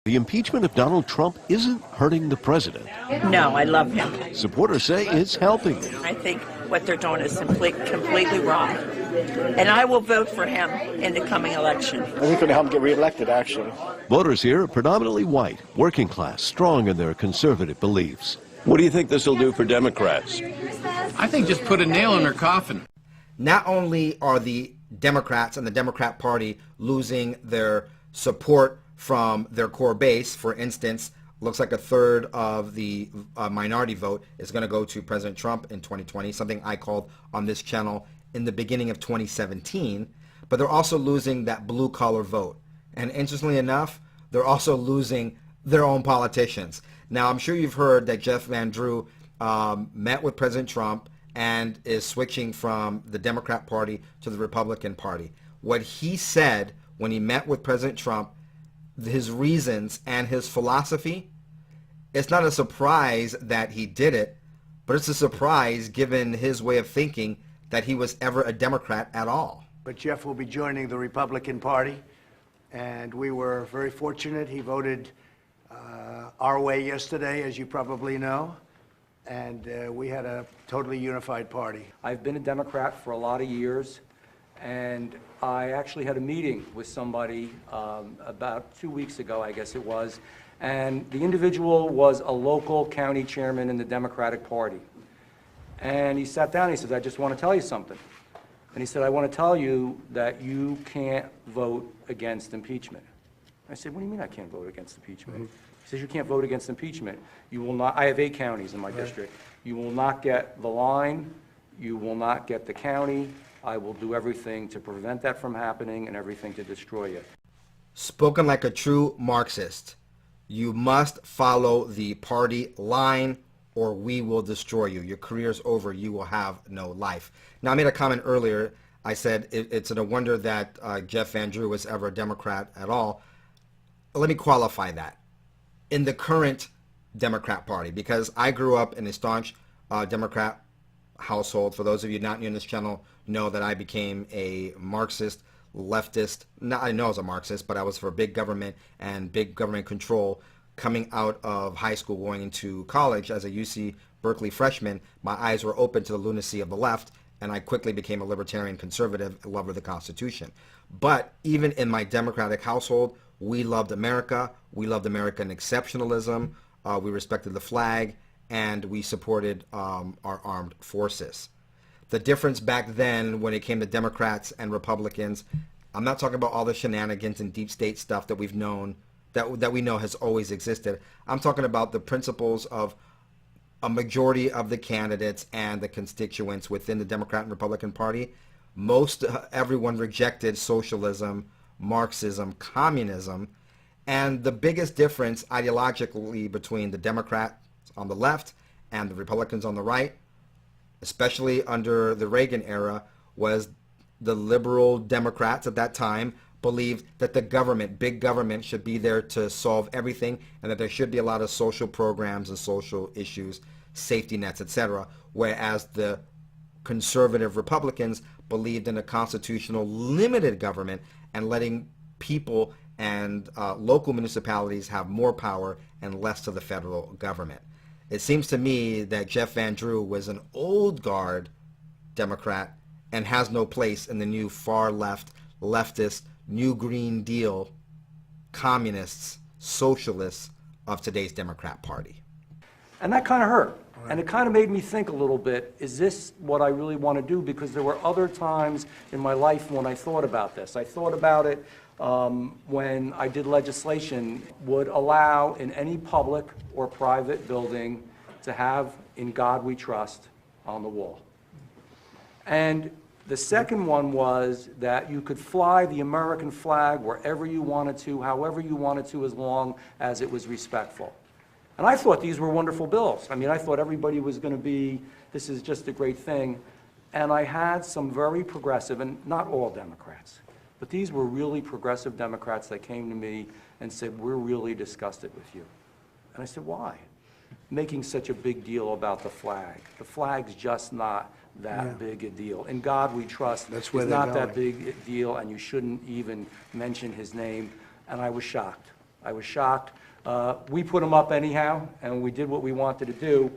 The impeachment of Donald Trump isn't hurting the president. No, I love him. Supporters say it's helping him. I think what they're doing is completely wrong. And I will vote for him in the coming election. I think it's going to help him get reelected, actually. Voters here are predominantly white, working class, strong in their conservative beliefs. What do you think this will do for Democrats? I think just put a nail in their coffin. Not only are the Democrats and the Democrat Party losing their support from their core base, for instance, looks like a third of the minority vote is going to go to President Trump in 2020, something I called on this channel in the beginning of 2017, but they're also losing that blue-collar vote. And interestingly enough, they're also losing their own politicians. Now, I'm sure you've heard that Jeff Van Drew met with President Trump and is switching from the Democrat Party to the Republican Party. What he said when he met with President Trump, his reasons and his philosophy, it's not a surprise that he did it, but it's a surprise given his way of thinking that he was ever a Democrat at all. But Jeff will be joining the Republican Party, and we were very fortunate. He voted our way yesterday, as you probably know, and we had a totally unified party. I've been a Democrat for a lot of years, and I actually had a meeting with somebody about 2 weeks ago, I guess it was, and the individual was a local county chairman in the Democratic Party. And he sat down and he says, I just want to tell you something. And he said, I want to tell you that you can't vote against impeachment. I said, what do you mean I can't vote against impeachment? He says, you can't vote against impeachment. You will not, I have 8 counties in my district. You will not get the line, you will not get the county. I will do everything to prevent that from happening and everything to destroy it. Spoken like a true Marxist, you must follow the party line or we will destroy you. Your career's over. You will have no life. Now, I made a comment earlier. I said it's a wonder that Jeff Van Drew was ever a Democrat at all. Let me qualify that. In the current Democrat Party, because I grew up in a staunch Democrat household. For those of you not new in this channel, know that I became a Marxist, leftist. Not, I know I was a Marxist, but I was for big government and big government control. Coming out of high school, going into college as a UC Berkeley freshman, my eyes were open to the lunacy of the left, and I quickly became a libertarian conservative, a lover of the Constitution. But even in my Democratic household, we loved America. We loved American exceptionalism. We respected the flag, and we supported our armed forces. The difference back then when it came to Democrats and Republicans, I'm not talking about all the shenanigans and deep state stuff that we've known, that we know has always existed. I'm talking about the principles of a majority of the candidates and the constituents within the Democrat and Republican Party. Most everyone rejected socialism, Marxism, communism, and the biggest difference ideologically between the Democrats on the left and the Republicans on the right, especially under the Reagan era, was the liberal Democrats at that time believed that the government, big government, should be there to solve everything and that there should be a lot of social programs and social issues, safety nets, etc. Whereas the conservative Republicans believed in a constitutional limited government and letting people and local municipalities have more power and less to the federal government. It seems to me that Jeff Van Drew was an old guard Democrat and has no place in the new far left, leftist, New Green Deal, communists, socialists of today's Democrat Party. And that kind of hurt. And it kind of made me think a little bit, is this what I really want to do? Because there were other times in my life when I thought about this. I thought about it when I did legislation would allow in any public or private building to have "In God We Trust" on the wall. And the second one was that you could fly the American flag wherever you wanted to, however you wanted to, as long as it was respectful. And I thought these were wonderful bills. I mean, I thought everybody was going to be, this is just a great thing. And I had some very progressive, and not all Democrats, but these were really progressive Democrats that came to me and said, we're really disgusted with you. And I said, why? Making such a big deal about the flag. The flag's just not that big a deal. In God We Trust is not that big a deal, and you shouldn't even mention his name. And I was shocked. I was shocked. We put him up anyhow, and we did what we wanted to do.